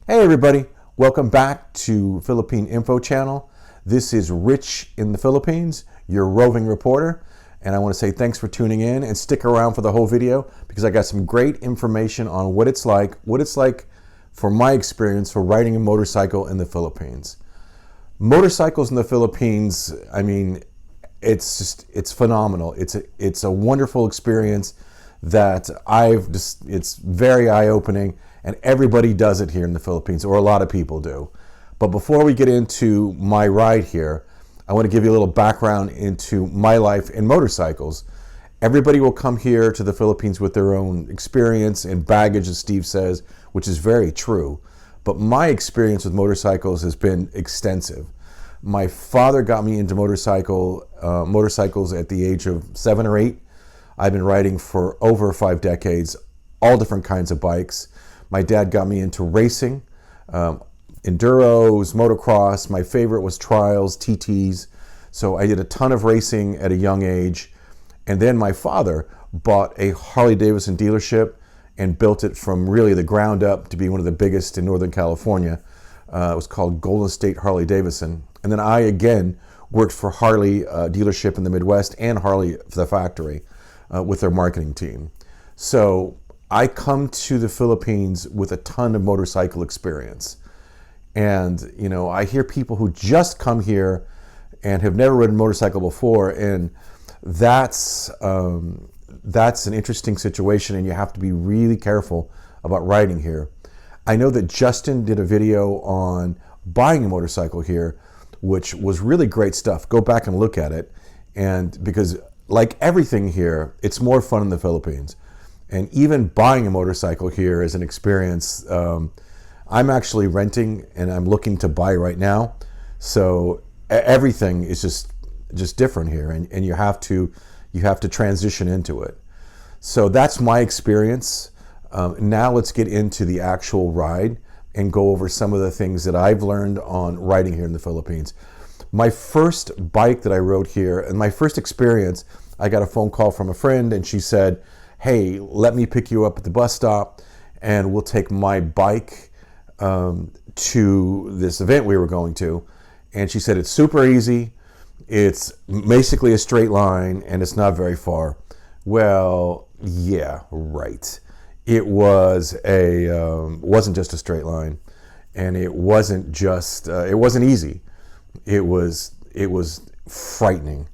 Hey everybody, welcome back to Philippine Info Channel. This is Rich in the Philippines, your roving reporter, and I want to say thanks for tuning in and stick around for the whole video because I got some great information on what it's like for my experience for riding a motorcycle in the Philippines. Motorcycles in the Philippines, I mean, it's phenomenal. It's a wonderful experience that it's very eye-opening, and everybody does it here in the Philippines, or a lot of people do. But before we get into my ride here, I want to give you a little background into my life in motorcycles. Everybody will come here to the Philippines with their own experience and baggage, as Steve says, which is very true. But my experience with motorcycles has been extensive. My father got me into motorcycles at the age of 7 or 8. I've been riding for over 5 decades, all different kinds of bikes. My dad got me into racing, enduros, motocross. My favorite was trials, TTs. So I did a ton of racing at a young age. And then my father bought a Harley-Davidson dealership and built it from really the ground up to be one of the biggest in Northern California. It was called Golden State Harley-Davidson. And then I, again, worked for Harley dealership in the Midwest and Harley for the factory with their marketing team. So I come to the Philippines with a ton of motorcycle experience. And, you know, I hear people who just come here and have never ridden a motorcycle before, and that's an interesting situation, and you have to be really careful about riding here. I know that Justin did a video on buying a motorcycle here, which was really great stuff. Go back and look at it. And because like everything here, it's more fun in the Philippines. And even buying a motorcycle here is an experience. I'm actually renting and I'm looking to buy right now. So everything is just different here, and you have to transition into it. So that's my experience. Now let's get into the actual ride and go over some of the things that I've learned on riding here in the Philippines. My first bike that I rode here, and my first experience, I got a phone call from a friend, and she said, hey, let me pick you up at the bus stop and we'll take my bike to this event we were going to. And she said, it's super easy. It's basically a straight line and it's not very far. Well, yeah, right. It wasn't just a straight line, and it wasn't easy. It was frightening,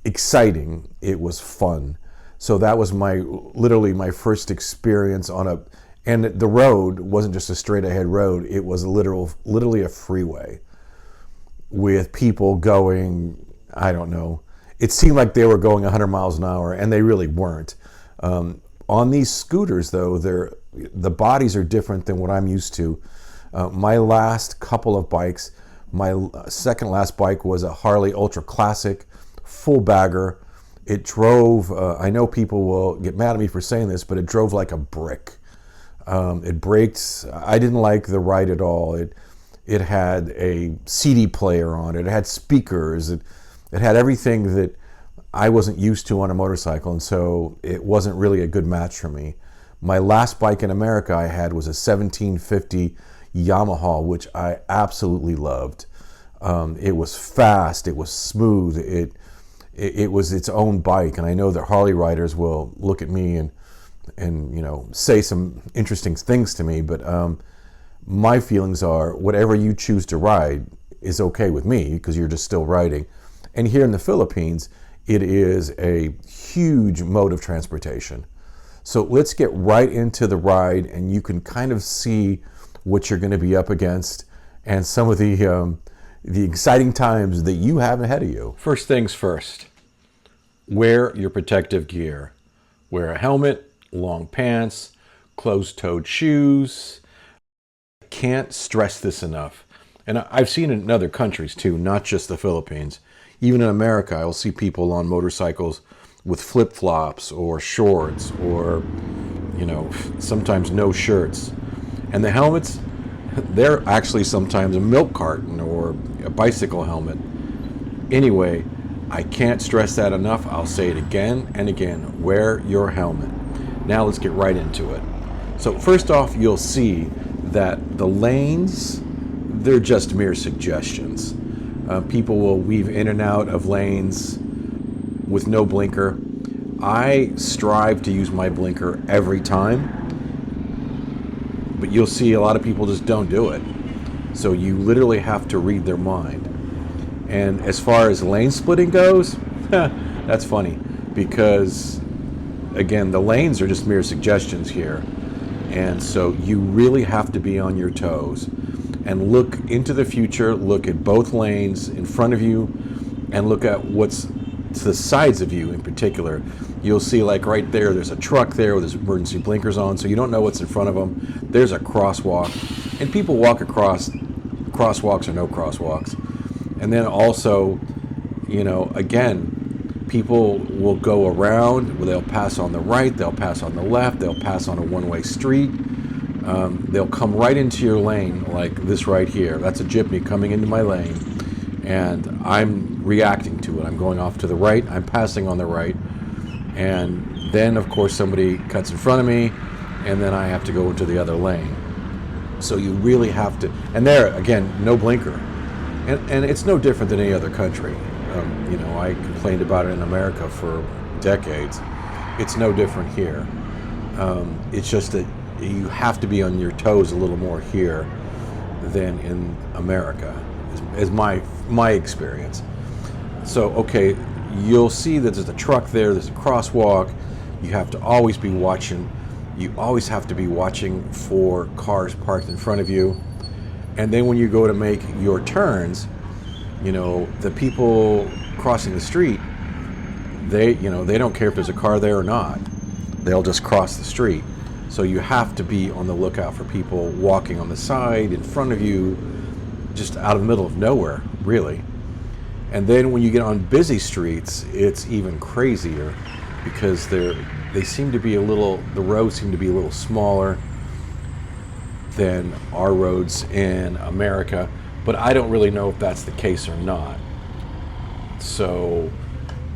exciting. It was fun. So that was literally my first experience and the road wasn't just a straight ahead road. It was literally a freeway with people going, I don't know. It seemed like they were going 100 miles an hour, and they really weren't. On these scooters, though, the bodies are different than what I'm used to. My last couple of bikes, my second last bike was a Harley Ultra Classic, full bagger. It drove, I know people will get mad at me for saying this, but it drove like a brick. It braked. I didn't like the ride at all. It had a CD player on it. It had speakers. It had everything that I wasn't used to on a motorcycle, and so it wasn't really a good match for me. My last bike in America I had was a 1750 Yamaha, which I absolutely loved. It was fast. It was smooth. It was its own bike, and I know that Harley riders will look at me and you know, say some interesting things to me, but my feelings are whatever you choose to ride is okay with me because you're just still riding. And here in the Philippines, it is a huge mode of transportation. So let's get right into the ride, and you can kind of see what you're going to be up against and some of the exciting times that you have ahead of you. First things first, wear your protective gear. Wear a helmet, long pants, closed-toed shoes. I can't stress this enough. And I've seen it in other countries too, not just the Philippines. Even in America, I will see people on motorcycles with flip-flops or shorts or, you know, sometimes no shirts. And the helmets, they're actually sometimes a milk carton or a bicycle helmet. Anyway, I can't stress that enough. I'll say it again and again. Wear your helmet. Now let's get right into it. So first off, you'll see that the lanes, they're just mere suggestions. People will weave in and out of lanes with no blinker. I strive to use my blinker every time, but you'll see a lot of people just don't do it. So you literally have to read their mind. And as far as lane splitting goes, that's funny, because again, the lanes are just mere suggestions here. And so you really have to be on your toes and look into the future, look at both lanes in front of you, and look at what's to the sides of you in particular. You'll see, like right there's a truck there with his emergency blinkers on, so you don't know what's in front of them. There's a crosswalk, and people walk across crosswalks or no crosswalks. And then also, you know, again, people will go around, they'll pass on the right, they'll pass on the left, they'll pass on a one-way street. They'll come right into your lane, like this right here. That's a Jeepney coming into my lane, and I'm reacting to it. I'm going off to the right, I'm passing on the right, and then of course somebody cuts in front of me, and then I have to go into the other lane. So you really have to, and there again, no blinker. And it's no different than any other country. You know, I complained about it in America for decades. It's no different here. It's just that you have to be on your toes a little more here than in America, is my experience. So, okay, you'll see that there's a truck there, there's a crosswalk. You have to always be watching. You always have to be watching for cars parked in front of you. And then when you go to make your turns, you know, the people crossing the street, they don't care if there's a car there or not. They'll just cross the street. So you have to be on the lookout for people walking on the side, in front of you, just out of the middle of nowhere, really. And then when you get on busy streets, it's even crazier, because the roads seem to be a little smaller than our roads in America, but I don't really know if that's the case or not. So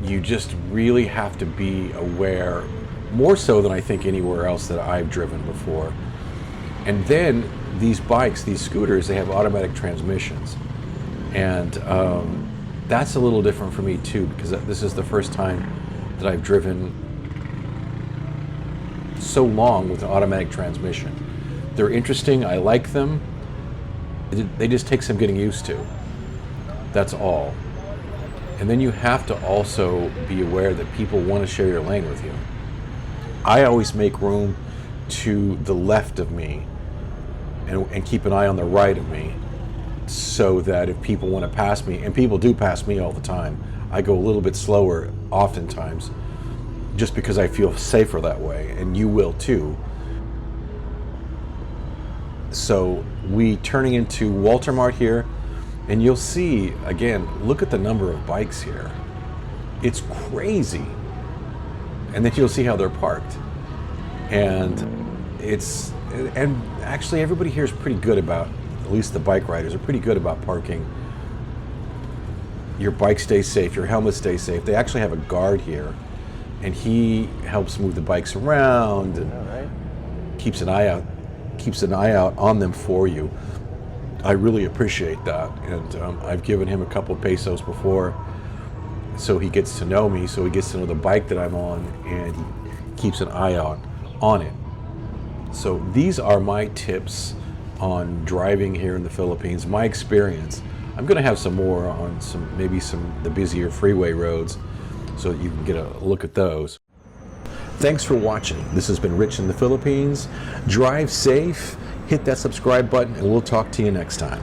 you just really have to be aware, more so than I think anywhere else that I've driven before. And then these bikes, these scooters, they have automatic transmissions, and that's a little different for me too, because this is the first time that I've driven so long with an automatic transmission. They're interesting, I like them. They just take some getting used to. That's all. And then you have to also be aware that people want to share your lane with you. I always make room to the left of me and keep an eye on the right of me, so that if people want to pass me, and people do pass me all the time, I go a little bit slower oftentimes, just because I feel safer that way, and you will too. So we turning into Walter Mart here, and you'll see, again, look at the number of bikes here. It's crazy. And then you'll see how they're parked. And actually everybody here is pretty good about, at least the bike riders are pretty good about parking. Your bike stays safe, your helmet stays safe. They actually have a guard here, and he helps move the bikes around and keeps an eye out on them for you. I really appreciate that, and I've given him a couple pesos before, so he gets to know me, so he gets to know the bike that I'm on, and he keeps an eye out on it. So these are my tips on driving here in the Philippines, my experience. I'm going to have some more on maybe the busier freeway roads, so that you can get a look at those. Thanks for watching. This has been Rich in the Philippines. Drive safe, hit that subscribe button, and we'll talk to you next time.